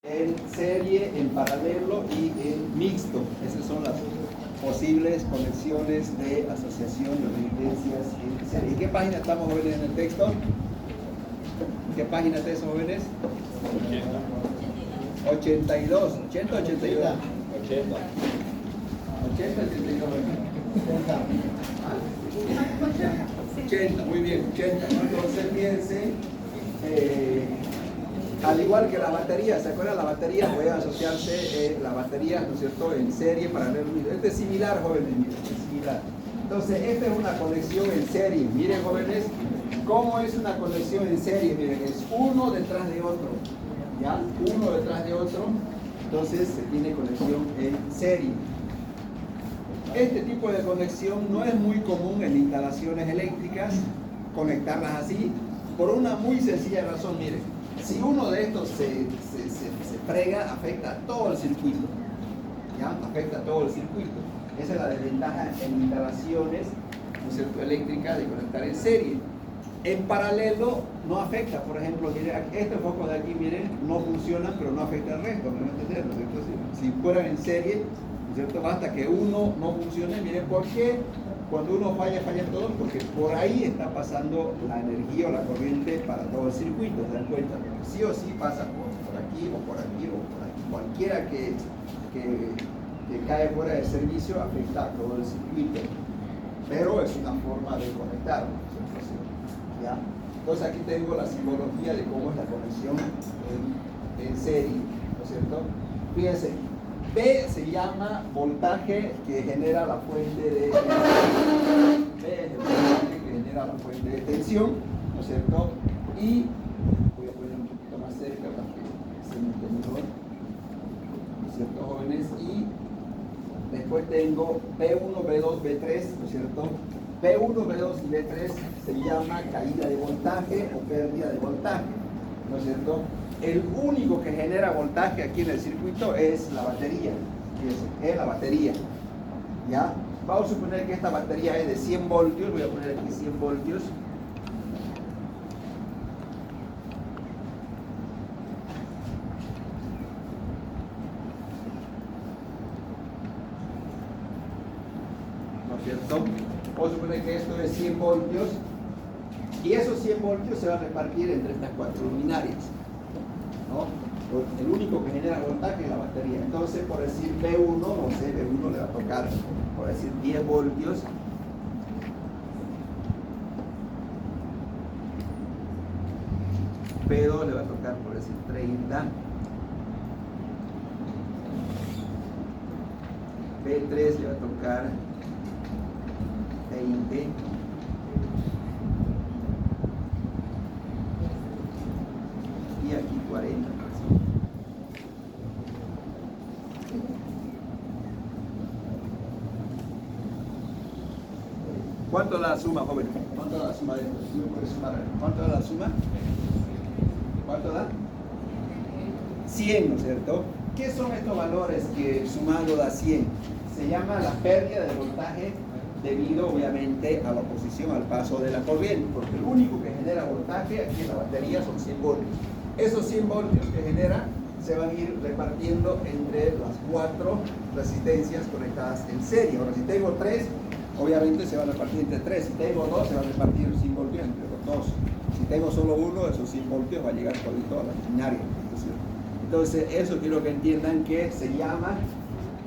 en serie, en paralelo y en mixto. Esas son las posibles conexiones de asociación de resistencias en serie. ¿En qué página estamos, jóvenes, en el texto? ¿En qué página de esos, jóvenes? 82. 80, 82. 80. 80, 82. 80, muy bien, 80. Entonces, fíjense, al igual que la batería, ¿se acuerdan? La batería puede asociarse, la batería, ¿no es cierto?, en serie, paralelo. Este es similar, jóvenes, miren, es similar. Entonces, esta es una conexión en serie. Miren, jóvenes, ¿cómo es una conexión en serie? Miren, es uno detrás de otro, ¿ya? Uno detrás de otro, entonces se tiene conexión en serie. Este tipo de conexión no es muy común en instalaciones eléctricas, conectarlas así, por una muy sencilla razón. Miren, si uno de estos se frega, afecta a todo el circuito, ¿ya? Afecta a todo el circuito. Esa es la desventaja en instalaciones, ¿no es cierto?, eléctricas, de conectar en serie. En paralelo no afecta. Por ejemplo, miren, estos focos de aquí, miren, no funcionan, pero no afecta al resto, ¿me van a entender? ¿No es cierto? Si fueran en serie, ¿no es cierto?, basta que uno no funcione. Miren, ¿por qué? Cuando uno falla, fallan todos, porque por ahí está pasando la energía o la corriente para todo el circuito, ¿se dan cuenta? Porque sí o sí pasa por aquí o por aquí o por aquí. Cualquiera que cae fuera de servicio afecta a todo el circuito, pero es una forma de conectar, ¿ya? Entonces aquí tengo la simbología de cómo es la conexión en serie, ¿no es cierto? Fíjense, B se llama voltaje que genera la fuente de tensión. B es el voltaje que genera la fuente de tensión, ¿no es cierto? Y voy a poner un poquito más cerca para que se note mejor, ¿no es cierto, jóvenes? Y después tengo B1, B2, B3, ¿no es cierto? B1, B2 y B3 se llama caída de voltaje o pérdida de voltaje, ¿no es cierto? El único que genera voltaje aquí en el circuito es la batería. Es la batería, ¿ya? Vamos a suponer que esta batería es de 100 voltios. Voy a poner aquí 100 voltios. ¿No es cierto? Vamos a suponer que esto es 100 voltios. Y esos 100 voltios se van a repartir entre estas 4 luminarias, ¿no? El único que genera voltaje es la batería. Entonces, por decir B1, no sé, B1 le va a tocar, por decir 10 voltios. B2 le va a tocar, por decir 30. B3 le va a tocar 20. Y aquí 40. ¿Cuánto da la suma, joven? ¿Cuánto da la suma de esto? ¿Cuánto da la suma? ¿Cuánto da? 100, ¿no es cierto? ¿Qué son estos valores que sumando da 100? Se llama la pérdida de voltaje debido, obviamente, a la oposición al paso de la corriente, porque el único que genera voltaje aquí en la batería son 100 voltios. Esos 100 voltios que genera se van a ir repartiendo entre las 4 resistencias conectadas en serie. Ahora, si tengo 3, obviamente se van a repartir entre 3. Si tengo 2, se van a repartir 100 voltios entre los 2. Si tengo solo uno, esos 100 voltios va a llegar todito a la luminaria. Entonces, eso quiero que entiendan que se llama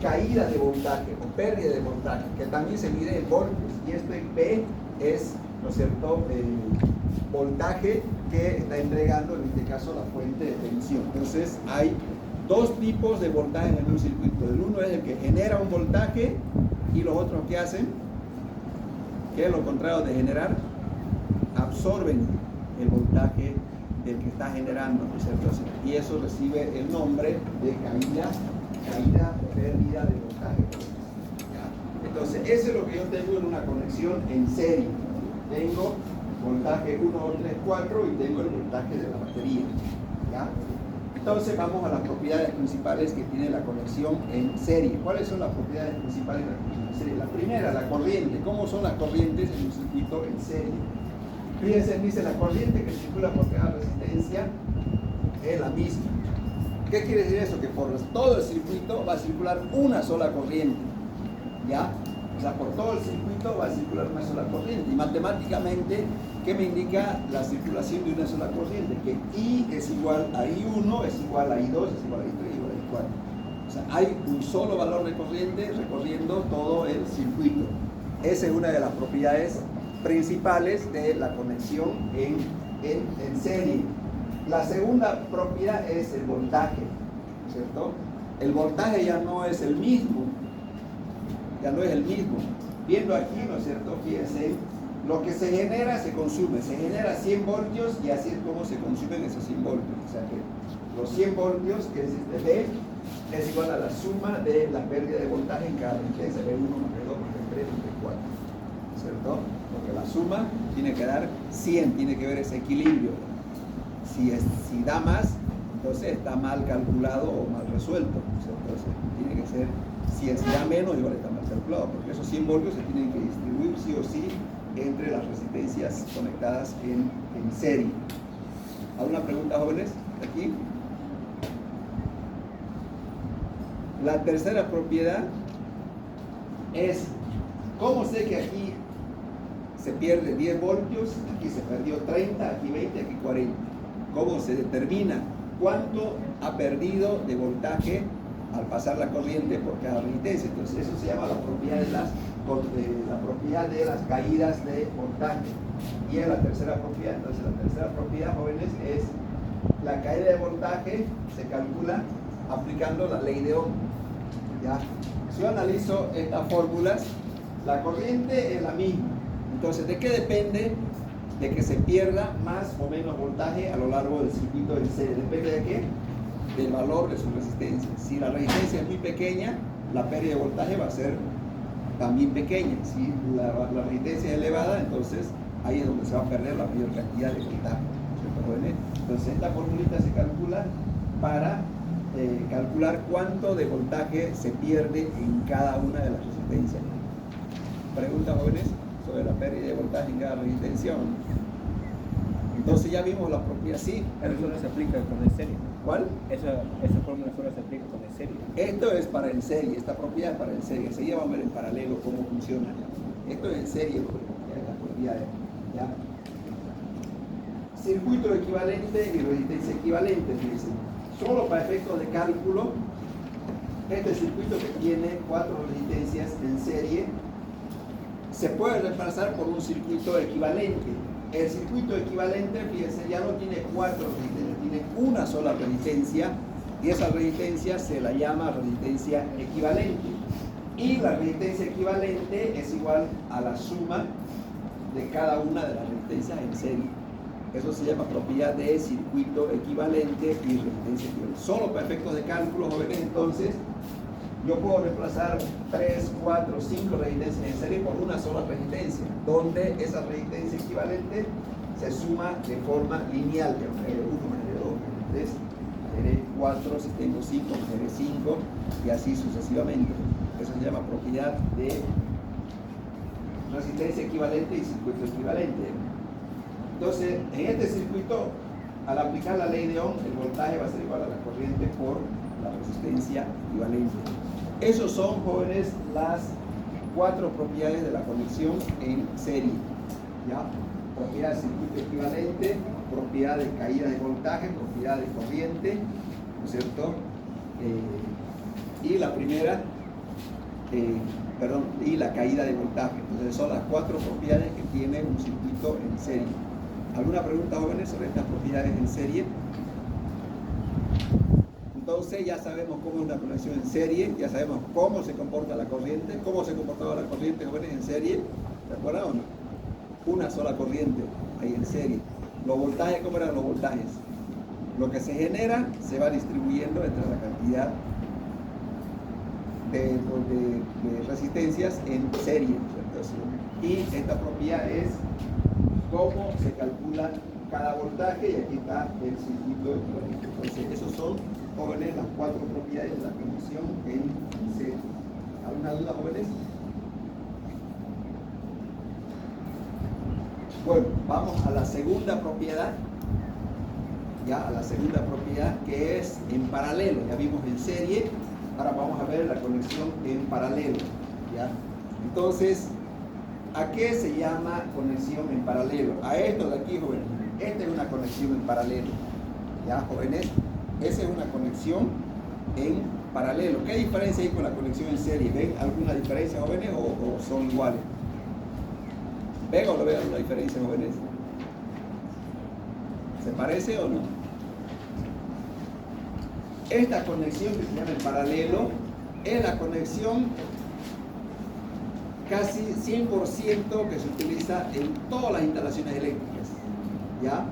caída de voltaje o pérdida de voltaje, que también se mide en voltios. Y este P es, ¿no es cierto?, el voltaje que está entregando, en este caso, la fuente de tensión. Entonces, hay 2 tipos de voltaje en un circuito. El uno es el que genera un voltaje y los otros, ¿qué hacen? Que es lo contrario de generar, absorben el voltaje del que está generando, ¿no es cierto? Y eso recibe el nombre de caída o pérdida de voltaje. ¿Ya? Entonces, eso es lo que yo tengo en una conexión en serie. Tengo voltaje 1, 2, 3, 4 y tengo el voltaje de la batería, ¿ya? Entonces vamos a las propiedades principales que tiene la conexión en serie. ¿Cuáles son las propiedades principales de la conexión en serie? La primera, la corriente. ¿Cómo son las corrientes en un circuito en serie? Fíjense, dice la corriente que circula por cada resistencia es la misma. ¿Qué quiere decir eso? Que por todo el circuito va a circular una sola corriente, ¿ya? O sea, por todo el circuito va a circular una sola corriente. Y matemáticamente, ¿qué me indica la circulación de una sola corriente? Que I es igual a I1, es igual a I2, es igual a I3, igual a I4. O sea, hay un solo valor de corriente recorriendo todo el circuito. Esa es una de las propiedades principales de la conexión en serie. La segunda propiedad es el voltaje, ¿cierto? El voltaje ya no es el mismo. Ya no es el mismo. Viendo aquí, ¿no es cierto? Fíjense, lo que se genera se consume. Se genera 100 voltios y así es como se consumen esos 100 voltios. O sea que los 100 voltios, que es este V, es igual a la suma de la pérdida de voltaje en cada resistencia, V1 más V2 más V3 más V4, ¿cierto? Porque la suma tiene que dar 100, tiene que ver ese equilibrio. Si da más, entonces está mal calculado o mal resuelto, ¿cierto? Entonces tiene que ser, si da menos, igual está mal calculado, porque esos 100 voltios se tienen que distribuir sí o sí entre las resistencias conectadas en serie. ¿Alguna pregunta, jóvenes? Aquí. La tercera propiedad es, ¿cómo sé que aquí se pierde 10 voltios, aquí se perdió 30, aquí 20, aquí 40? ¿Cómo se determina cuánto ha perdido de voltaje al pasar la corriente por cada resistencia? Entonces eso se llama la propiedad de las caídas de voltaje. Y es la tercera propiedad. Entonces la tercera propiedad, jóvenes, es la caída de voltaje se calcula aplicando la ley de Ohm. ¿Ya? Si yo analizo estas fórmulas, la corriente es la misma. Entonces, ¿de qué depende de que se pierda más o menos voltaje a lo largo del circuito en serie? ¿Depende de qué? Del valor de su resistencia. Si la resistencia es muy pequeña, la pérdida de voltaje va a ser también pequeña. Si la resistencia es elevada, entonces ahí es donde se va a perder la mayor cantidad de voltaje. Entonces, esta formulita se calcula para calcular cuánto de voltaje se pierde en cada una de las resistencias. ¿Preguntas, jóvenes, sobre la pérdida de voltaje en cada resistencia? Entonces ya vimos la propiedad, sí. Pero eso no se aplica con el serie. ¿Cuál? Esa fórmula solo se aplica con el serie. Esto es para en serie, esta propiedad es para en serie. Enseguida vamos a ver en paralelo cómo funciona. Esto es en serie, las propiedades. ¿Ya? Circuito equivalente y resistencia equivalente, fíjense. Solo para efectos de cálculo, este circuito que tiene 4 resistencias en serie se puede reemplazar por un circuito equivalente. El circuito equivalente, fíjense, ya no tiene 4 resistencias, tiene una sola resistencia y esa resistencia se la llama resistencia equivalente. Y la resistencia equivalente es igual a la suma de cada una de las resistencias en serie. Eso se llama propiedad de circuito equivalente y resistencia equivalente. Solo para efectos de cálculo, jóvenes, entonces, yo puedo reemplazar 3, 4, 5 resistencias en serie por una sola resistencia, donde esa resistencia equivalente se suma de forma lineal, que es 1 más R2, más R3, R4, si tengo 5, más R5, y así sucesivamente. Eso se llama propiedad de resistencia equivalente y circuito equivalente. Entonces, en este circuito, al aplicar la ley de Ohm, el voltaje va a ser igual a la corriente por la resistencia equivalente. Esos son, jóvenes, las 4 propiedades de la conexión en serie. ¿Ya? Propiedad de circuito equivalente, propiedad de caída de voltaje, propiedad de corriente, ¿no es cierto? Y la primera, y la caída de voltaje. Entonces son las 4 propiedades que tiene un circuito en serie. ¿Alguna pregunta, jóvenes, sobre estas propiedades en serie? Entonces ya sabemos cómo es una conexión en serie, ya sabemos cómo se comporta la corriente, cómo se comportaba la corriente, jóvenes, en serie. ¿Se acuerdan o no? Una sola corriente ahí en serie. Los voltajes, ¿cómo eran los voltajes? Lo que se genera se va distribuyendo entre la cantidad de resistencias en serie. Entonces, y esta propiedad es cómo se calcula cada voltaje, y aquí está el circuito equivalente. Entonces, esos son, jóvenes, las 4 propiedades de la conexión en serie. ¿Alguna duda, jóvenes? Bueno, vamos a la segunda propiedad. ya a la segunda propiedad, que es en paralelo. Ya vimos en serie, ahora vamos a ver la conexión en paralelo, ¿ya? Entonces, ¿a qué se llama conexión en paralelo? A esto de aquí, jóvenes. Esta es una conexión en paralelo, ¿ya, jóvenes? Esa es una conexión en paralelo. ¿Qué diferencia hay con la conexión en serie? ¿Ven alguna diferencia, jóvenes, o son iguales? ¿Ven o no ven alguna diferencia, jóvenes? ¿Se parece o no? Esta conexión que se llama en paralelo es la conexión casi 100% que se utiliza en todas las instalaciones eléctricas, ¿ya?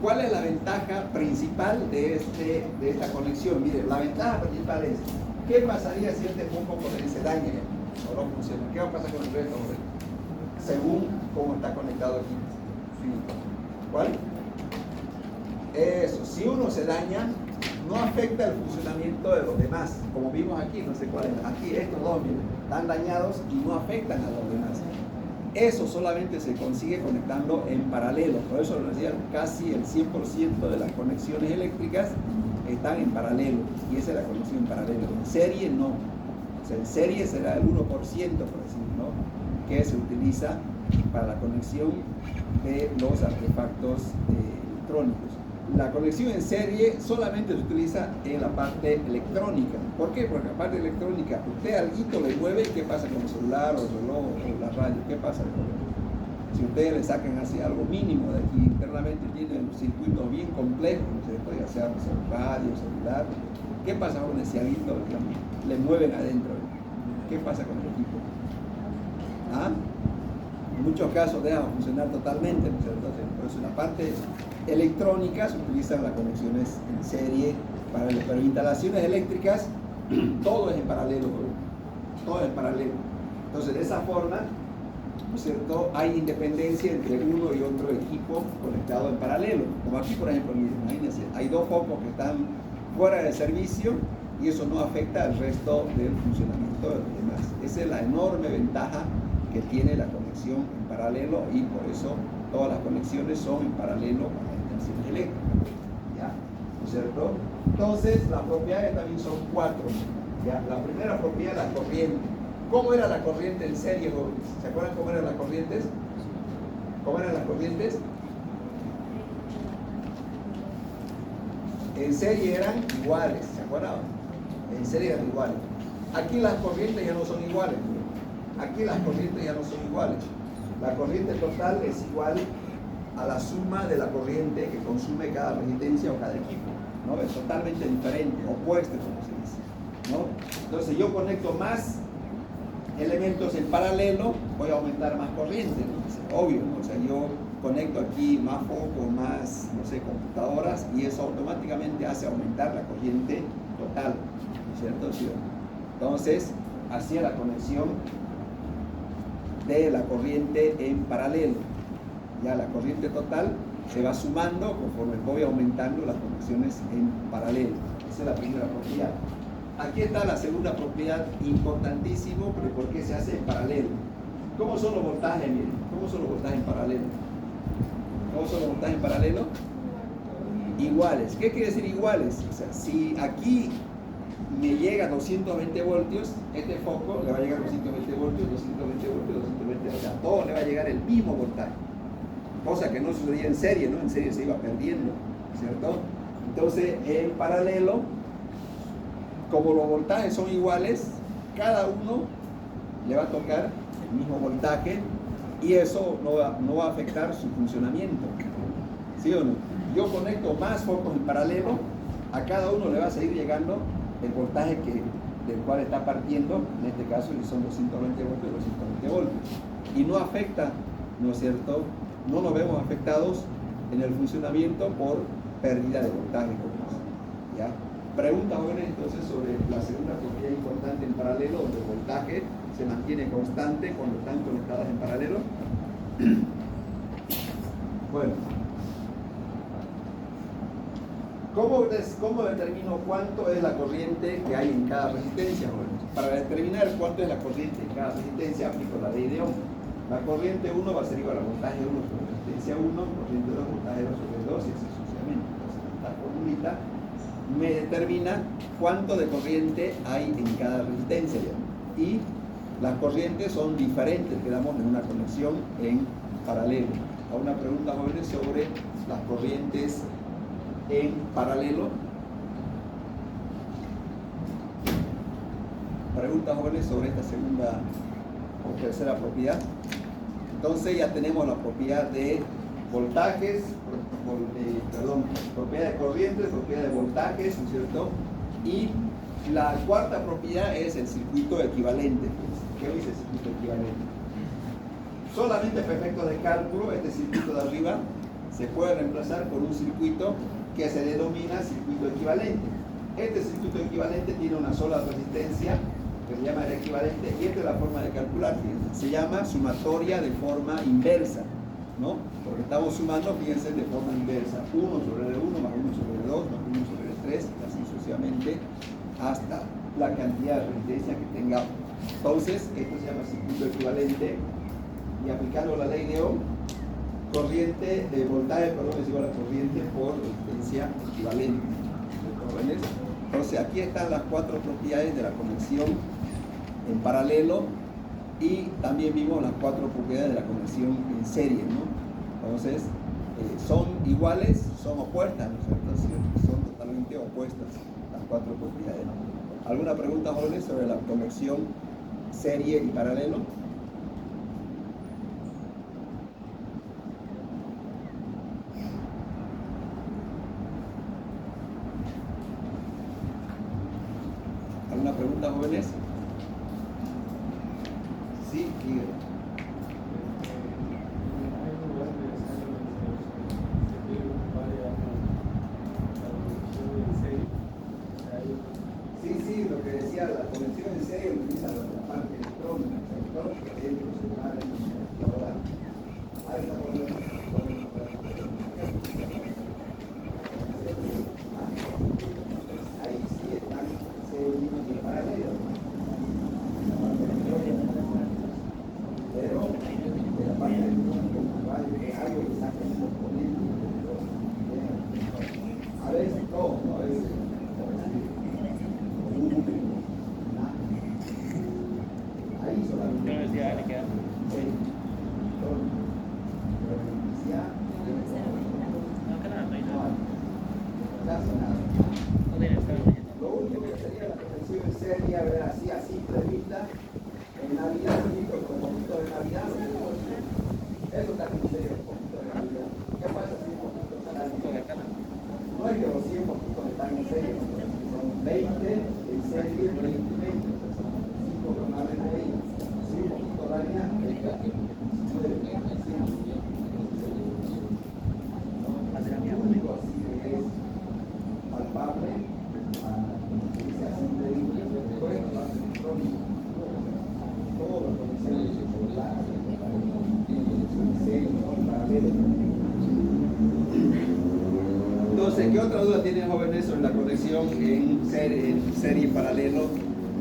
¿Cuál es la ventaja principal de esta conexión? Mire, la ventaja principal es, ¿qué pasaría si este foco se daña o no funciona? ¿Qué va a pasar con el resto, según cómo está conectado aquí? ¿Cuál? Eso, si uno se daña, no afecta el funcionamiento de los demás, como vimos aquí, no sé cuál es, aquí estos dos, miren, están dañados y no afectan a los demás. Eso solamente se consigue conectando en paralelo, por eso lo decía, casi el 100% de las conexiones eléctricas están en paralelo, y esa es la conexión en paralelo. En serie no, o sea, en serie será el 1%, por decir, ¿no?, que se utiliza para la conexión de los artefactos electrónicos. La conexión en serie solamente se utiliza en la parte electrónica. ¿Por qué? Porque la parte electrónica, usted alguito le mueve, ¿qué pasa con el celular o el reloj o la radio? ¿Qué pasa? Si ustedes le sacan así algo mínimo de aquí internamente, tienen circuitos bien complejos, ¿no es cierto?, ya sea radio, celular. ¿Qué pasa con ese alguito? Le mueven adentro. ¿Qué pasa con el equipo? ¿Ah? En muchos casos deja de funcionar totalmente, ¿no es cierto? Por eso en la parte electrónica se utilizan las conexiones en serie, pero instalaciones eléctricas todo es en paralelo, todo es en paralelo. Entonces, de esa forma, ¿no es cierto?, hay independencia entre uno y otro equipo conectado en paralelo. Como aquí, por ejemplo, imagínense, hay dos focos que están fuera de servicio y eso no afecta al resto del funcionamiento de los demás. Esa es la enorme ventaja que tiene la conexión en paralelo, y por eso todas las conexiones son en paralelo con las instalaciones eléctricas, ¿ya? ¿No es cierto? Entonces, las propiedades también son 4, ¿ya? La primera propiedad es la corriente. ¿Cómo era la corriente en serie, jóvenes? ¿Se acuerdan cómo eran las corrientes? ¿Cómo eran las corrientes? En serie eran iguales, ¿se acuerdan? En serie eran iguales. Aquí las corrientes ya no son iguales. Aquí las corrientes ya no son iguales. La corriente total es igual a la suma de la corriente que consume cada resistencia o cada equipo, ¿no? Es totalmente diferente, opuesto, como se dice, ¿no? Entonces, yo conecto más elementos en paralelo, voy a aumentar más corriente, ¿no? Es obvio, ¿no? O sea, yo conecto aquí más focos, más, no sé, computadoras, y eso automáticamente hace aumentar la corriente total, ¿no es cierto? ¿Sí? Entonces, hacía la conexión de la corriente en paralelo. Ya la corriente total se va sumando conforme voy aumentando las conexiones en paralelo. Esa es la primera propiedad. Aquí está la segunda propiedad, importantísimo, pero ¿por qué se hace en paralelo? ¿Cómo son los voltajes? Miren, ¿cómo son los voltajes en paralelo? ¿Cómo son los voltajes en paralelo? Iguales. ¿Qué quiere decir iguales? O sea, si aquí me llega 220 voltios, este foco le va a llegar 220 voltios, 220 voltios, 220 voltios, o sea, todo le va a llegar el mismo voltaje, cosa que no sucedía en serie, ¿no? En serie se iba perdiendo, ¿cierto? Entonces, en paralelo, como los voltajes son iguales, cada uno le va a tocar el mismo voltaje, y eso no va a afectar su funcionamiento, ¿sí o no? Yo conecto más focos en paralelo, a cada uno le va a seguir llegando el voltaje del cual está partiendo, en este caso son 220 voltios, 220 voltios, y no afecta, ¿no es cierto?, no nos vemos afectados en el funcionamiento por pérdida de voltaje, ¿ya? Pregunta, jóvenes, entonces, sobre la segunda propiedad importante en paralelo, donde el voltaje se mantiene constante cuando están conectadas en paralelo. Bueno, ¿cómo determino cuánto es la corriente que hay en cada resistencia, jóvenes? Para determinar cuánto es la corriente en cada resistencia, aplico la ley de Ohm. La corriente 1 va a ser igual al voltaje 1 sobre resistencia 1, corriente 2, voltaje 2 sobre 2, y así sucesivamente. bombita, me determina cuánto de corriente hay en cada resistencia ya. Y las corrientes son diferentes, quedamos en una conexión en paralelo. A una pregunta, jóvenes, sobre las corrientes en paralelo. Preguntas, jóvenes, sobre esta segunda o tercera propiedad. Entonces ya tenemos la propiedad de voltajes, propiedad de corrientes, propiedad de voltajes, ¿no es cierto? Y la cuarta propiedad es el circuito equivalente. ¿Qué dice el circuito equivalente? Solamente para efectos de cálculo, este circuito de arriba se puede reemplazar por un circuito que se denomina circuito equivalente. Este circuito equivalente tiene una sola resistencia, que se llama el equivalente, y esta es la forma de calcular, fíjense. Se llama sumatoria de forma inversa, ¿no? Porque estamos sumando, fíjense, de forma inversa. 1 sobre el 1 más 1 sobre el 2 más 1 sobre el 3, así sucesivamente, hasta la cantidad de resistencia que tengamos. Entonces, esto se llama circuito equivalente, y aplicando la ley de Ohm, corriente de voltaje, perdón, es igual a corriente por resistencia equivalente. Entonces, aquí están las cuatro propiedades de la conexión en paralelo, y también vimos las cuatro propiedades de la conexión en serie, ¿no? Entonces, son iguales, son opuestas, ¿no es cierto? Son totalmente opuestas las cuatro propiedades. ¿Alguna pregunta, jóvenes, sobre la conexión serie y paralelo? ¿Alguna pregunta, jóvenes? Sí, dígame. Sí, lo que decía, la conexión en serie utiliza la parte electrónica, dentro, celular, ahora, ahí está ahí sí están unidos en paralelo. Pero de la parte electrónica es algo que saca un componente. A veces todo, a veces. Ahí solamente. No decía le queda. Sí. No, que nada, no hay nada. No tiene nada. Lo único que sería la conexión en serie, a ver, así a simple vista, en Navidad, con un poquito de Navidad, eso está en serio, un poquito de Navidad. ¿Qué pasa si un poquito está en serio? No es que los 100 poquitos están en serio, son 20 en serie, 20 y 20, son 5 normales de 20. Si un poquito daña, lo único así que es palpable, dice así de después la electrónica, todas las condiciones de voltaje, entonces, ¿qué otra duda tienen, jóvenes, sobre la conexión en serie y paralelo?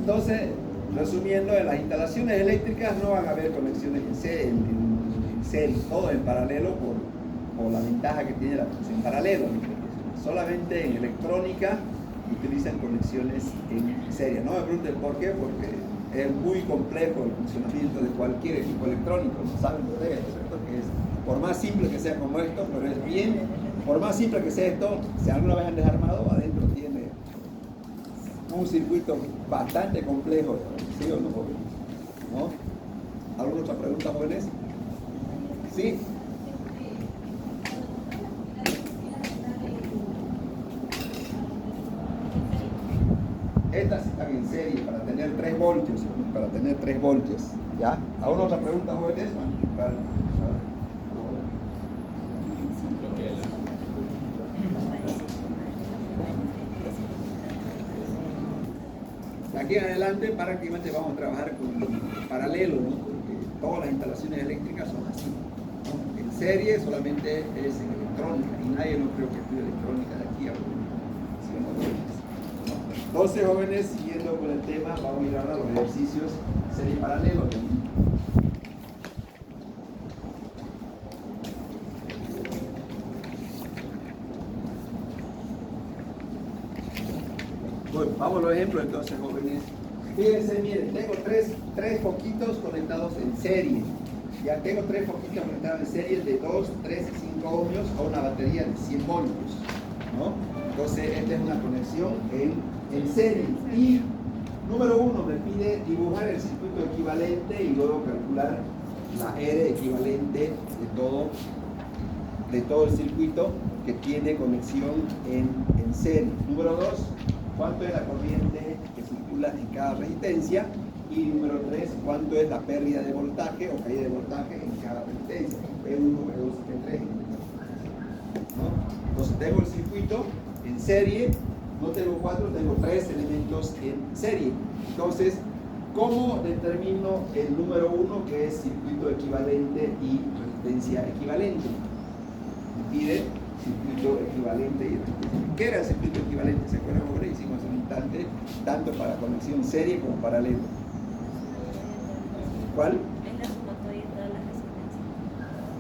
Entonces, resumiendo, en las instalaciones eléctricas no van a haber conexiones en serie, todo en paralelo por la ventaja que tiene la conexión en paralelo. Solamente en electrónica utilizan conexiones en serie. No me pregunten por qué, porque es muy complejo el funcionamiento de cualquier equipo electrónico. No saben ustedes, ¿cierto? Que es, por más simple que sea como esto, pero es bien, por más simple que sea esto, si alguna vez han desarmado, adentro tiene un circuito bastante complejo, ¿sí o no, jóvenes? ¿No? ¿Alguna otra pregunta, jóvenes? ¿Sí? Estas están en serie para tener 3 voltios, para tener 3 voltios, ¿ya? ¿Alguna otra pregunta, jóvenes? De aquí en adelante prácticamente vamos a trabajar con paralelo, ¿no? Porque todas las instalaciones eléctricas son así, ¿no? En serie solamente es en electrónica, y nadie no creo que estudie electrónica de aquí a Entonces, jóvenes, siguiendo con el tema, vamos a ir ahora a los ejercicios serie y paralelo. Vamos a los ejemplos entonces, jóvenes. Fíjense, miren, tengo tres foquitos conectados en serie. Ya tengo tres foquitos conectados en serie de 2, 3 y 5 ohmios a una batería de 100 voltios, ¿no? Entonces, esta es una conexión en serie. Y número 1 me pide dibujar el circuito equivalente y luego calcular la R equivalente de todo el circuito que tiene conexión en serie. Número 2, cuánto es la corriente que circula en cada resistencia. Y número 3, cuánto es la pérdida de voltaje o caída de voltaje en cada resistencia. P1, P2, P3. ¿No? Entonces tengo el circuito en serie, no tengo 4, tengo 3 elementos en serie. Entonces, ¿cómo determino el número 1 que es circuito equivalente y resistencia equivalente? Me pide circuito equivalente y resistencia. ¿Qué era el circuito equivalente? ¿Se acuerdan? Ahora hicimos hace un instante, tanto para conexión serie como paralelo. ¿Cuál? Es la sumatoria de todas las resistencias.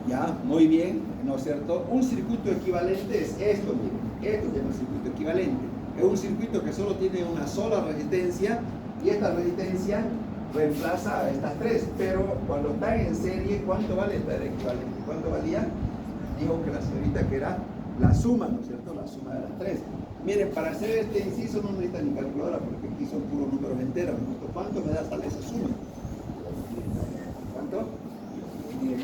Ya, muy bien, ¿no es cierto? Un circuito equivalente es esto, miren. Esto se llama circuito equivalente. Es un circuito que solo tiene una sola resistencia y esta resistencia reemplaza a estas tres. Pero cuando están en serie, ¿cuánto vale esta equivalente? ¿Cuánto valía? Dijo que la señorita que era la suma, ¿no es cierto? La suma de las tres. Miren, para hacer este inciso no necesitan ni calculadora porque aquí son puros números enteros. ¿Cuánto me da sale esa suma? ¿Cuánto? 10.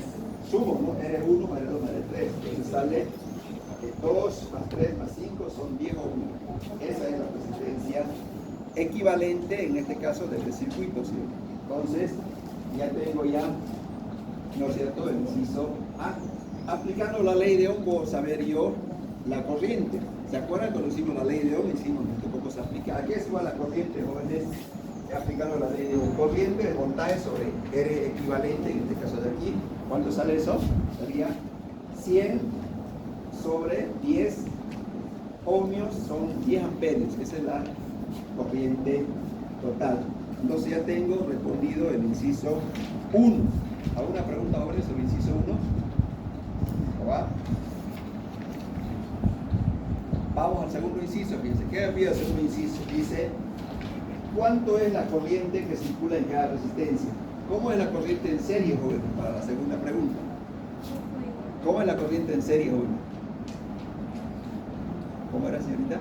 Sumo, ¿no? R1 más R2 más R3. Entonces sale 2 más 3 más 5 son 10 ohmios. Esa es la resistencia equivalente, en este caso, de este circuito, ¿sí? Entonces, ya tengo ¿no es cierto?, el inciso A. Aplicando la ley de Ohm, puedo saber yo la corriente. ¿Se acuerdan cuando hicimos la ley de Ohm? Hicimos cómo se aplica. ¿A qué es igual la corriente, jóvenes? Aplicando la ley de Ohm. Corriente de voltaje sobre R equivalente, en este caso de aquí. ¿Cuánto sale eso? Sería 100 sobre 10 ohmios, son 10 amperios. Esa es la corriente total. Entonces ya tengo respondido el inciso 1. ¿Alguna pregunta, jóvenes, sobre el inciso 1? ¿Va? Vamos al segundo inciso. Fíjense, ¿qué me pide el segundo inciso? Dice, ¿cuánto es la corriente que circula en cada resistencia? ¿Cómo es la corriente en serie, jóvenes? Para la segunda pregunta. ¿Cómo es la corriente en serie, jóvenes? ¿Cómo era, señorita?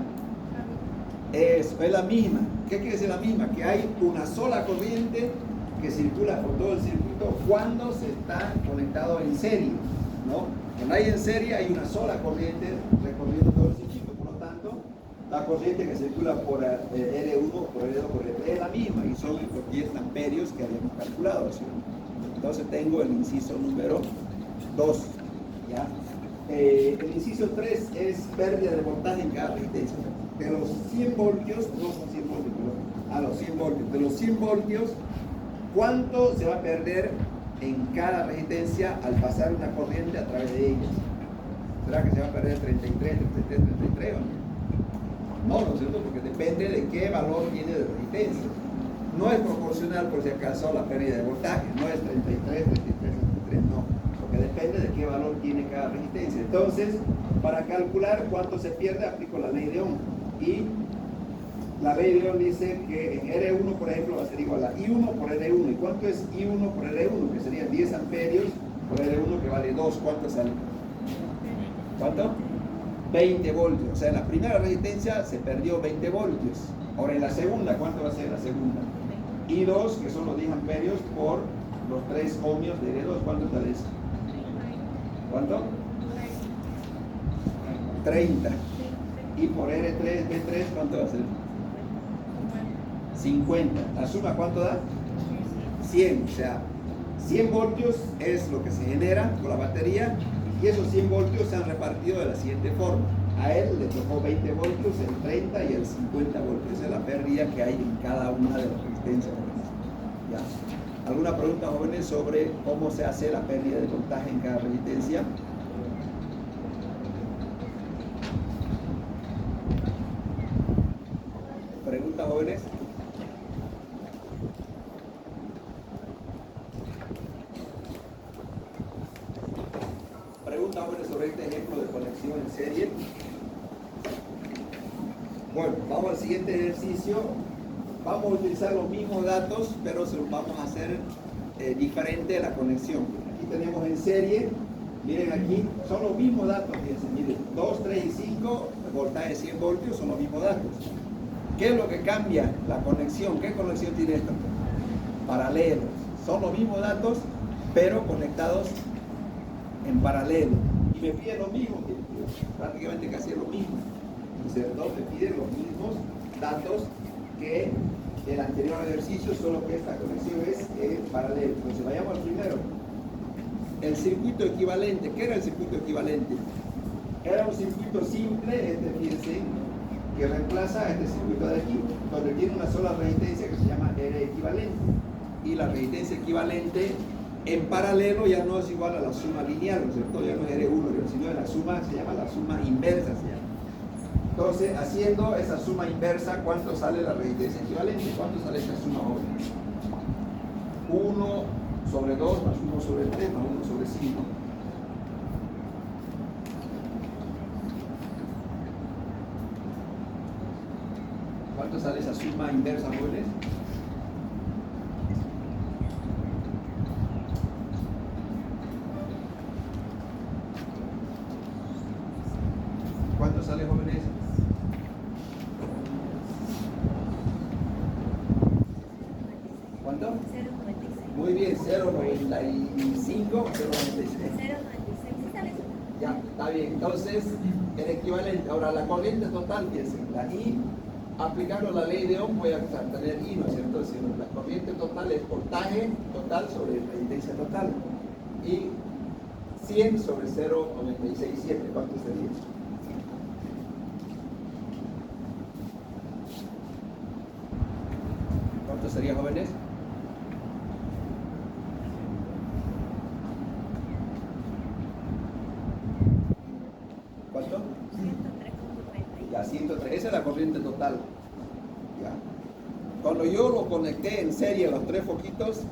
Eso, es la misma. ¿Qué quiere decir la misma? Que hay una sola corriente que circula por todo el circuito cuando se está conectado en serie, ¿no? Cuando hay en serie hay una sola corriente recorriendo todo el circuito, por lo tanto, la corriente que circula por R1, por R2, por R3 es la misma y son los 10 amperios que habíamos calculado, ¿sí? Entonces tengo el inciso número 2, ¿ya? El inciso 3 es pérdida de voltaje en cada resistencia. De los 100 voltios, no son 100 voltios, pero a los 100 voltios. De los 100 voltios, ¿cuánto se va a perder en cada resistencia al pasar una corriente a través de ellas? ¿Será que se va a perder 33, 33, 33 o no? No, ¿no es cierto? Porque depende de qué valor tiene de resistencia. No es proporcional, por si acaso, a la pérdida de voltaje. No es 33, 33, 33, no. Porque depende de qué valor tiene cada resistencia. Entonces, para calcular cuánto se pierde, aplico la ley de Ohm. Y la ley de Ohm dice que en R1, por ejemplo, va a ser igual a I1 por R1. ¿Y cuánto es I1 por R1? Que serían 10 amperios por R1, que vale 2. ¿Cuánto sale? ¿Cuánto? 20 voltios. O sea, en la primera resistencia se perdió 20 voltios. Ahora, en la segunda, ¿cuánto va a ser la segunda? I2, que son los 10 amperios por los 3 ohmios de R2. ¿Cuánto sale eso? ¿Cuánto? 30. Y por R3, B3, ¿cuánto va a ser? 50. ¿La suma cuánto da? 100. O sea, 100 voltios es lo que se genera con la batería y esos 100 voltios se han repartido de la siguiente forma. A él le tocó 20 voltios, el 30 y el 50 voltios. Esa es la pérdida que hay en cada una de las resistencias. ¿Ya? ¿Alguna pregunta, jóvenes, sobre cómo se hace la pérdida de voltaje en cada resistencia? ¿Preguntas, jóvenes? ¿Preguntas, jóvenes, sobre este ejemplo de conexión en serie? Bueno, vamos al siguiente ejercicio. Vamos a utilizar los mismos datos, pero se los vamos a hacer diferente la conexión. Aquí tenemos en serie, miren aquí, son los mismos datos, fíjense, miren, 2, 3 y 5, voltaje 100 voltios, son los mismos datos. ¿Qué es lo que cambia? La conexión. ¿Qué conexión tiene esto? Paralelos. Son los mismos datos, pero conectados en paralelo. Y me piden lo mismo, prácticamente casi lo mismo. ¿Cierto? Me piden los mismos datos que el anterior ejercicio, solo que esta conexión es paralela. Entonces vayamos al primero. El circuito equivalente. ¿Qué era el circuito equivalente? Era un circuito simple, fíjense, que reemplaza a este circuito de aquí, donde tiene una sola resistencia que se llama R equivalente. Y la resistencia equivalente en paralelo ya no es igual a la suma lineal, ¿no es cierto? Ya no es R1, sino la suma se llama la suma inversa. Se llama. Entonces, haciendo esa suma inversa, ¿cuánto sale la resistencia equivalente? ¿Cuánto sale esta suma ahora? 1 sobre 2 más 1 sobre 3 más 1 sobre 5. ¿Cuánto sale esa suma inversa, jóvenes? ¿Cuánto sale, jóvenes? ¿Cuánto? 0,96. Muy bien, 0,95, 0,96. 0,96. ¿Sí sale eso? Ya, está bien. Entonces, el equivalente. Ahora, la corriente total, fíjense, la I, aplicando la ley de Ohm, voy a tener I, ¿no es cierto? Si la corriente total es voltaje total sobre resistencia total. Y 100 sobre 0,967. ¿Cuánto sería? ¿Cuánto sería, jóvenes? ¿Cuánto? 103,30. Ya, 103. Esa es la corriente total. Ya. Cuando yo lo conecté en serie a los tres foquitos,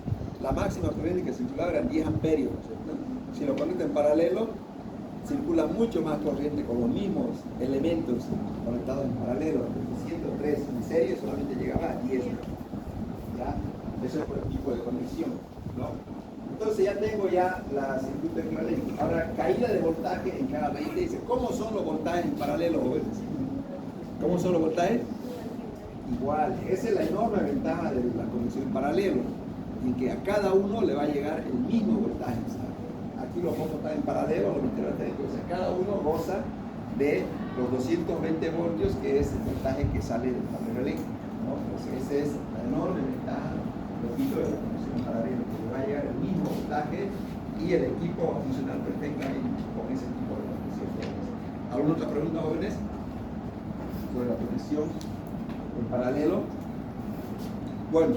la máxima corriente que circulaba eran 10 amperios, ¿cierto? Si lo conecto en paralelo, circula mucho más corriente con los mismos elementos conectados en paralelo. 103 en serie solamente llegaba a 10. ¿Ya? Eso es por el tipo de conexión, ¿no? Entonces ya tengo ya la circuito equivalente. Ahora, caída de voltaje en cada resistencia. ¿Cómo son los voltajes en paralelo, jóvenes? ¿Cómo son los voltajes? Igual. Esa es la enorme ventaja de la conexión en paralelo, en que a cada uno le va a llegar el mismo voltaje. Aquí los dos están en paralelo, los entonces cada uno goza de los 220 voltios, que es el voltaje que sale del tablero eléctrico, ¿no? Entonces esa es la enorme ventaja, repito, de la conexión en paralelo, que le va a llegar el mismo voltaje y el equipo va a funcionar perfectamente con ese tipo de conexión. ¿Alguna otra pregunta, jóvenes? Sobre la conexión en paralelo. Bueno,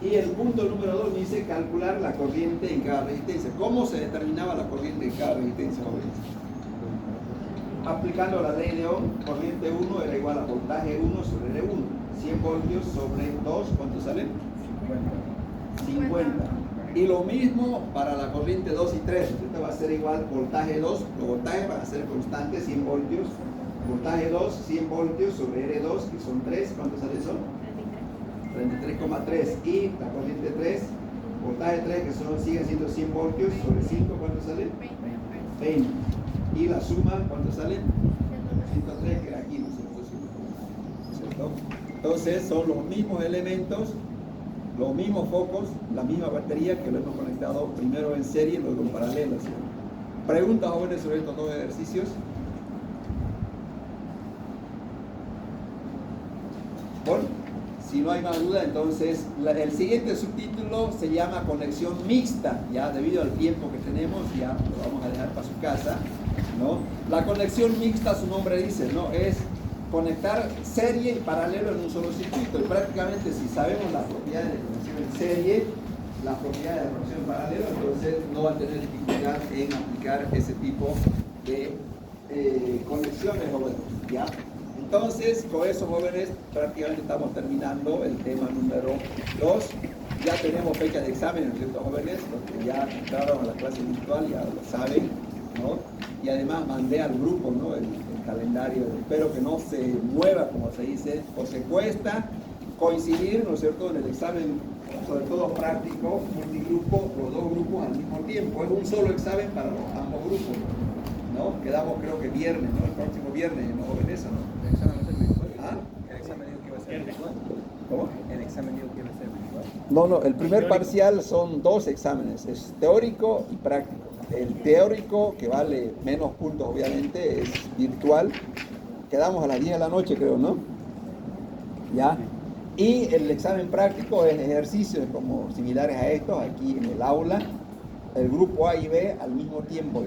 y el punto número 2 dice calcular la corriente en cada resistencia. ¿Cómo se determinaba la corriente en cada resistencia, jóvenes? Aplicando la ley de Ohm, corriente 1 era igual a voltaje 1 sobre R1. 100 voltios sobre 2, ¿cuánto sale? 50. Y lo mismo para la corriente 2 y 3. Esto va a ser igual voltaje 2, los voltajes van a ser constantes, 100 voltios. Voltaje 2, 100 voltios sobre R2, que son 3, ¿cuánto sale eso? 33,3. Y la corriente 3, voltaje 3, que sigue siendo 100 voltios sobre 5, ¿cuánto sale? 20. Y la suma, ¿cuánto sale? 103, que era aquí, ¿no es cierto? Entonces son los mismos elementos, los mismos focos, la misma batería que lo hemos conectado primero en serie y luego en paralelo. ¿Sí? ¿Preguntas, jóvenes, sobre estos dos ejercicios? Bueno, si no hay más duda, entonces el siguiente subtítulo se llama conexión mixta. Ya debido al tiempo que tenemos, ya lo vamos a dejar para su casa, ¿no? La conexión mixta, su nombre dice, ¿no? Es conectar serie y paralelo en un solo circuito. Y prácticamente, si sabemos las propiedades de conexión en serie, las propiedades de conexión en paralelo, entonces no va a tener dificultad en aplicar ese tipo de conexiones, jóvenes, ¿ya? Entonces, con eso, jóvenes, prácticamente estamos terminando el tema número 2. Ya tenemos fecha de examen, ¿no es cierto, jóvenes? Los que ya entraron a la clase virtual ya lo saben, ¿no? Y además mandé al grupo, ¿no? El calendario. Espero que no se mueva, como se dice, o se cuesta coincidir, ¿no es cierto?, en el examen, sobre todo práctico, multigrupo, los dos grupos al mismo tiempo. Es un solo examen para ambos grupos, ¿no? Quedamos, creo que viernes, ¿no? El próximo viernes, ¿no? En eso, ¿no? El examen va a ser virtual. ¿Ah? El examen dijo que iba a ser virtual. ¿Cómo? El examen dijo que iba a ser virtual. No, el primer parcial son 2 exámenes, es teórico y práctico. El teórico, que vale menos puntos obviamente, es virtual. Quedamos a las 10 de la noche, creo, ¿no? ¿Ya? Y el examen práctico es ejercicios como similares a estos, aquí en el aula, el grupo A y B al mismo tiempo.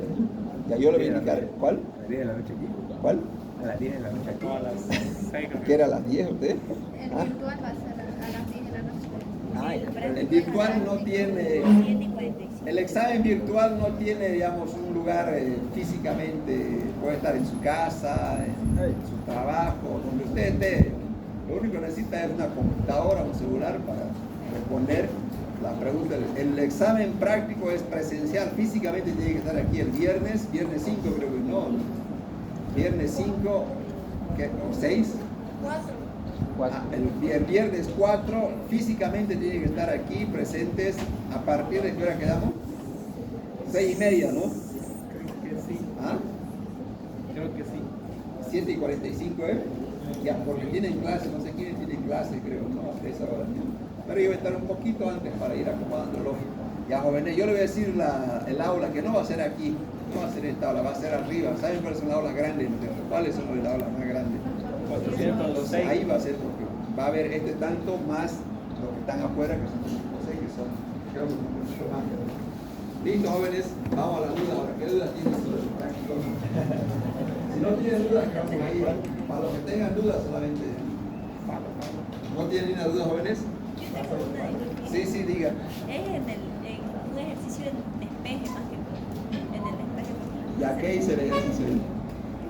Ya yo le voy a indicar, ¿cuál? A las 10 de la noche aquí. ¿Cuál? A las 10 de la noche aquí. No, a las 6 ¿Qué era a las 10 usted? El ¿Ah? virtual va a ser a las 10 de la noche. El virtual no tiene, 7:45. el examen virtual no tiene, digamos, un lugar físicamente, puede estar en su casa, en su trabajo, donde usted esté. Lo único que necesita es una computadora o un celular para responder las preguntas. El examen práctico es presencial, físicamente tiene que estar aquí el viernes 5 creo que no, viernes 5 o 6. 4. El viernes 4 físicamente tiene que estar aquí presentes a partir de qué hora quedamos? 6:30, ¿no? Creo que sí. ¿Ah? Creo que sí. 7:45, ¿eh? Ya, porque tienen clase, no sé quiénes tienen clase, creo, ¿no? A esa hora. Pero yo voy a estar un poquito antes para ir acomodándolo. Ya, jóvenes, yo le voy a decir el aula, que no va a ser aquí, no va a ser esta aula, va a ser arriba. ¿Saben cuáles son las aulas grandes? ¿Cuáles son las aulas más grandes? 406. Ahí va a ser porque va a haber este tanto más los que están afuera, que son 5 que son, creo que un poquito más. Listo, jóvenes, vamos a las dudas ahora. ¿Qué dudas tienen sobre el práctico? Si no tienen dudas, quedamos ahí. Para los que tengan dudas, solamente. ¿No tienen ninguna duda, jóvenes? Yo tengo una duda. Sí, diga. Es en un ejercicio de despeje más que todo. En el despeje. ¿Ya qué hice el ejercicio?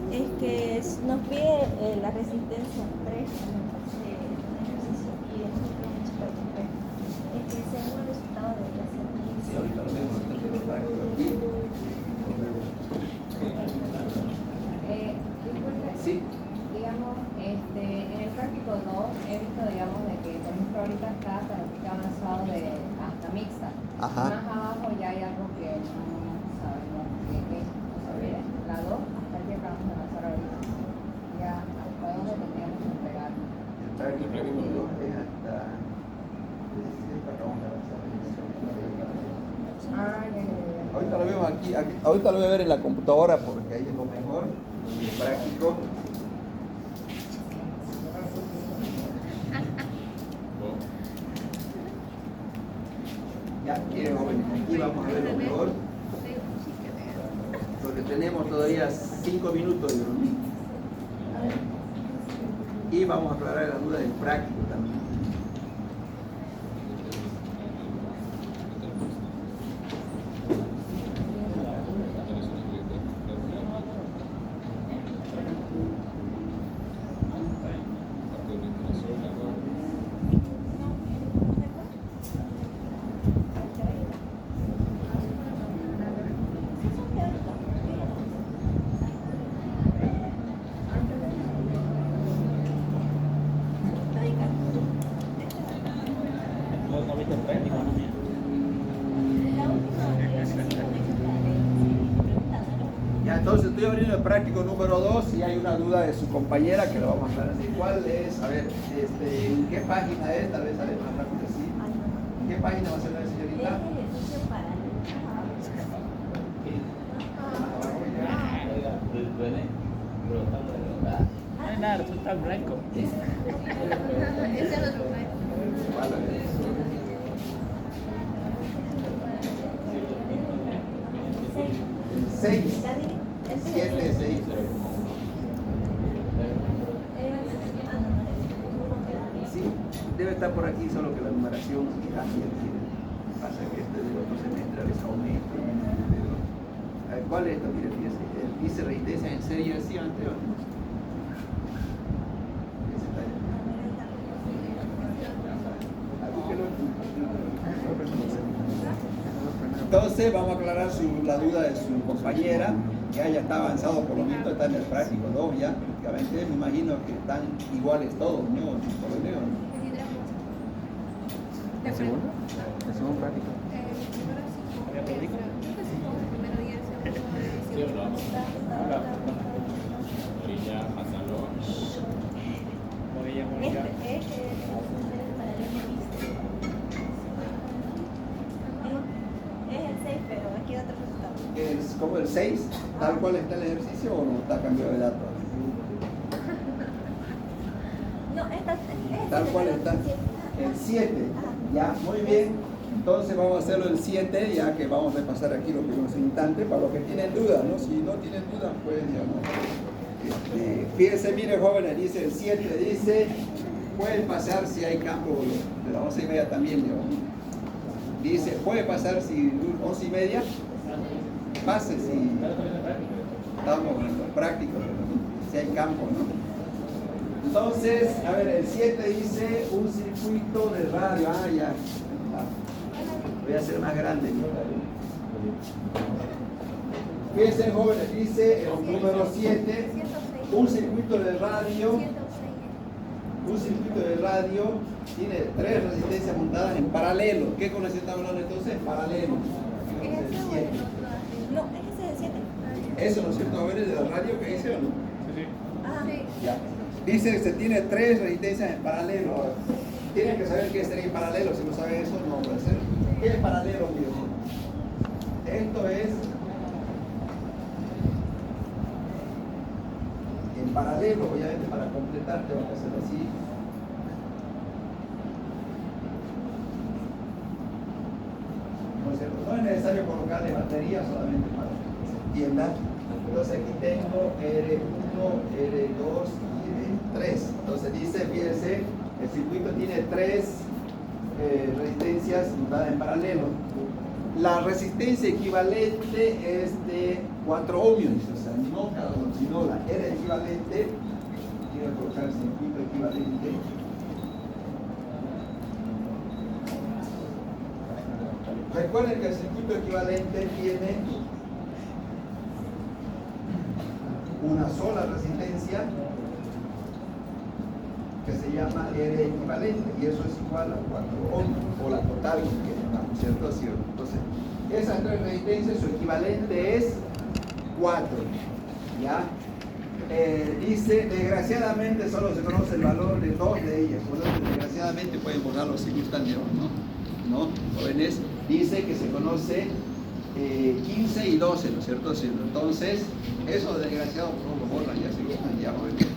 Es que nos pide la resistencia 3 de un ejercicio y después tenemos que romper. Es que según el resultado debería ser Sí, ahorita lo vemos. Aquí. Disculpe, Sí. digamos, en el práctico 2 he visto, digamos, de que, por ejemplo, ahorita está práctica avanzado de hasta mixta. Ajá. Más abajo ya hay algo que no sabemos qué es. O sea, la 2, hasta aquí acabamos de avanzar ahorita. Ya, ¿hasta dónde tendríamos que entregar? El práctico es hasta. Ahorita lo vemos aquí, ahorita lo voy a ver en la computadora porque ahí es lo mejor, el práctico. Ya, quieren jóvenes, aquí vamos a ver lo mejor, porque tenemos todavía 5 minutos de dormir. Y vamos a aclarar la duda del práctico también. No viste el práctico, no, mira. Ya, entonces estoy abriendo el práctico número 2 y hay una duda de su compañera que lo vamos a aclarar. ¿Cuál es? A ver, ¿en qué página es? Tal vez sale más rápido así. ¿En qué página va a ser la Es señorita? ejercicio para No hay nada, tú estás blanco. Ese es otro plan. ¿Cuál es? 6. 7, 6. Sí, debe estar por aquí, solo que la numeración cambia. Pasa que este del otro semestre les aumenta. A ver, ¿cuál es esta? Mire, fíjese. Dice resistencia en serie, decía antes. Ese está ahí. Entonces vamos a aclarar la duda de su compañera. ya está avanzado, por lo menos está en el práctico 2 ya, prácticamente me imagino que están iguales todos, ¿no? Por lo menos. ¿El segundo? ¿El segundo práctico? Oye, Mónica. Este es el 6, pero aquí otro resultado. Es como el 6, tal cual está el ejercicio o no está cambiado de datos. No, Tal cual está. El 7, ya, muy bien. Entonces vamos a hacerlo el 7, ya que vamos a repasar aquí los primeros instantes para los que tienen dudas, ¿no? Si no tienen dudas, pues ya no. Fíjense, miren jóvenes, dice el 7, dice, puede pasar si hay campo de las 11:30 también, digamos. Dice, puede pasar si 11:30, pase si estamos en los prácticos, ¿no? Si hay campo, ¿no? Entonces, a ver, el 7 dice un circuito de radio. Ah, ya. Voy a hacer más grande. Fíjense, jóvenes, dice el número 7, un circuito de radio. Un circuito de radio tiene 3 resistencias montadas en paralelo. ¿Qué conexión estamos hablando entonces? Paralelo. Entonces, el 7. No, ese es el 7. Eso, ¿no es cierto? jóvenes, de la radio que dice o no? Ah, Ya. Dice que se tiene 3 resistencias en paralelo. Ahora, tienen que saber qué es tener en paralelo. Si no saben eso, no puede ser. ¿Qué es paralelo, mío? Esto es en paralelo, obviamente, para completar tengo que hacerlo así. ¿No es cierto? No es necesario colocarle batería, solamente para que se entienda. Entonces aquí tengo R1, R2 y R3. Entonces dice, fíjense, el circuito tiene 3 resistencias montadas en paralelo. La resistencia equivalente es de 4 ohmios, o sea, no cada uno, sino la R equivalente. Quiero colocar el circuito equivalente. Recuerden que el circuito equivalente tiene una sola resistencia que se llama R equivalente, y eso es igual a 4 ohmios, o la total que llamamos, ¿cierto? Así, entonces, esas 3 resistencias, su equivalente es 4, ¿ya? Dice, desgraciadamente solo se conoce el valor de 2 de ellas, por lo tanto, desgraciadamente pueden borrarlo si gustan, ¿no? Jóvenes, dice que se conoce 15 y 12, ¿no es cierto? Entonces, eso desgraciado no lo borran, ya se gustan, ya, jóvenes.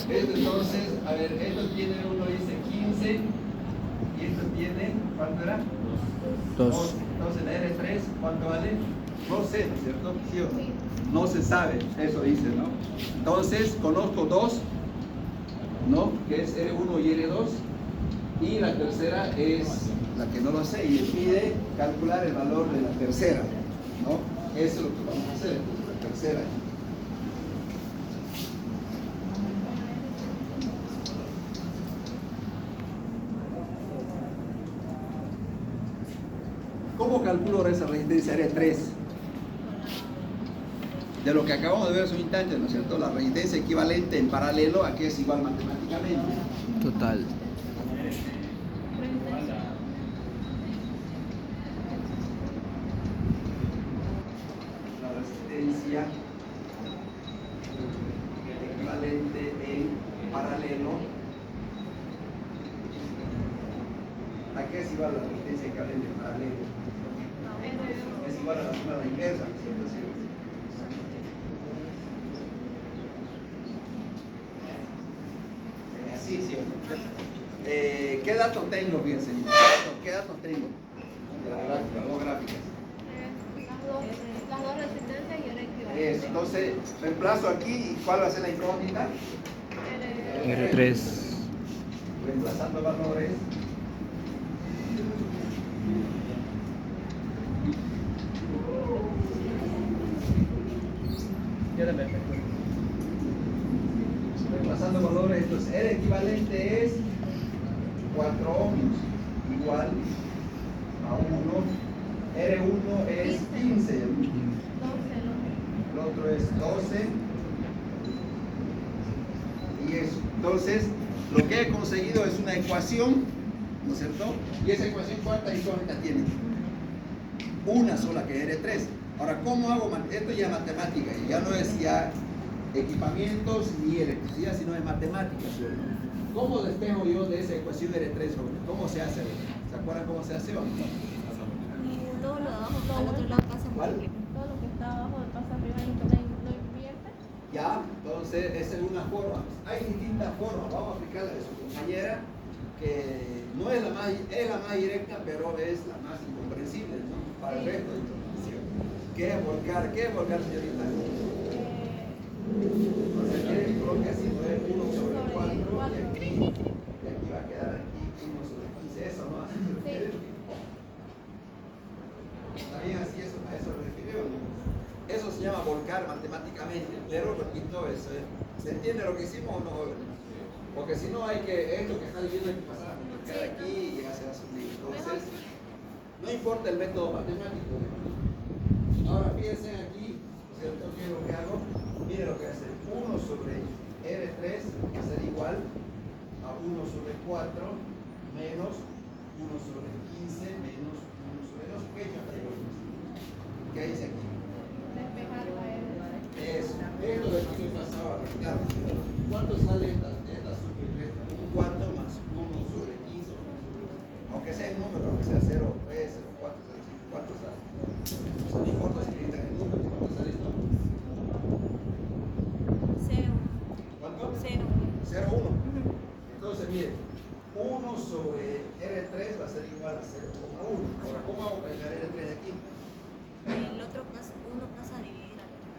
Entonces, a ver, esto tiene, uno dice 15 y esto tiene, ¿cuánto era? 2. Entonces la R3, ¿cuánto vale? No sé, ¿no es cierto? ¿Sí o no? No se sabe, eso dice, ¿no? Entonces, conozco 2, ¿no? Que es R1 y R2, y la tercera es la que no lo sé, y me pide calcular el valor de la tercera, ¿no? Eso es lo que vamos a hacer, la tercera. ¿Cómo calculo esa resistencia R3? De lo que acabamos de ver hace un instante, ¿no es cierto? La resistencia equivalente en paralelo a que es igual matemáticamente. Total. La resistencia equivalente en paralelo a qué es igual la resistencia equivalente en paralelo. Es igual a la suma de la inversa, ¿no es cierto? Sí. Así, sí. ¿Qué datos tengo? Fíjense. ¿Qué datos tengo? De la gráfica, dos gráficas. Las dos resistencias y el equivalente. Eso, entonces, reemplazo aquí. ¿Y cuál va a ser la incógnita? R3. Reemplazando valores. Ya también. Reemplazando valores, entonces R equivalente es 4 ohmios, igual a 1. R1 es 15. el otro es 12 y eso. Entonces, lo que he conseguido es una ecuación, ¿no es cierto? Y esa ecuación, ¿cuántas incógnitas tiene? Una sola, que es R3. Ahora, ¿cómo hago? Esto ya es matemática, y ya no es ya equipamientos ni electricidad, sino es matemáticas. ¿Cómo despejo yo de esa ecuación R3, jóvenes? ¿Cómo se hace? ¿Se acuerdan cómo se hace? Todo lo de abajo, al otro lado pasa ¿Cuál? múltiplo. Todo lo que está abajo pasa arriba y lo invierte. Ya, entonces esa es una forma. Hay distintas formas. Vamos a aplicarla de su compañera, que no es la más, es la más directa, pero es la más incomprensible, ¿no? Para el resto de información. ¿Qué es volcar? ¿Qué es volcar, señorita? Entonces, ¿qué bloque así? No es 1 sobre 4 y aquí va a quedar aquí 1 sobre 15. Eso, ¿no? ¿Así se refiere? ¿Está bien así? Eso, ¿a eso se refiere o no? Eso se llama volcar matemáticamente, pero repito, eso, ¿se entiende lo que hicimos o no? Porque si no hay que, esto que está diciendo hay que pasar a multiplicar aquí y ya se va a subir. Entonces, no importa el método matemático. Ahora fíjense aquí, ¿cierto? ¿Qué es lo que hago? Miren lo que hace. 1 sobre R3 va a ser igual a 1 sobre 4 menos 1 sobre 15 menos 1 sobre 2. ¿Qué dice aquí? Despejar la R. Eso, esto de aquí me pasaba a claro. ¿Cuánto sale esta subirresta? Un cuarto más 1 sobre 15. Aunque sea el número, aunque sea 0, 3, 0, 4, 0, 5, ¿cuánto sale? No importa si necesitan el número, ¿cuánto sale esto? 0. ¿Cuánto? 0. 0, 1. Entonces, miren, 1 sobre R3 va a ser igual a 0,1. Ahora, ¿cómo hago para llegar R3 de aquí? El otro pasa, uno pasa a dividir al otro.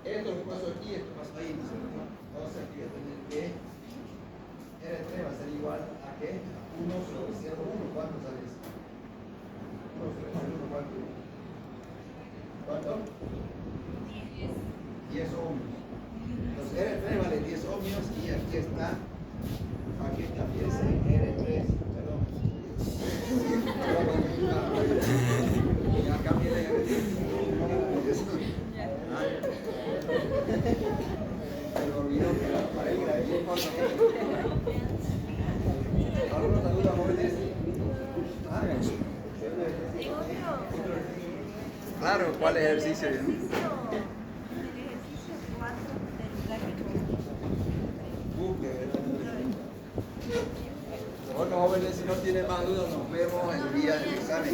Esto lo que pasó aquí, esto pasó ahí, ¿no es cierto? Entonces aquí voy a tener que R3 va a ser igual a ¿qué? 1 sobre 0,1. ¿Cuánto sale eso? 1 sobre 0,1, ¿cuánto? ¿Cuánto? 10 ohmios. Entonces R3 vale 10 ohmios y aquí está, fíjense, R3, perdón. Ya cambié de R3. Se me olvidó que la pared era de 10 cosas. ¿Alguna duda, jóvenes? Claro, ¿cuál ejercicio? El ejercicio 4 del gráfico. Bueno, jóvenes, si no tienen más dudas, nos vemos el día del examen.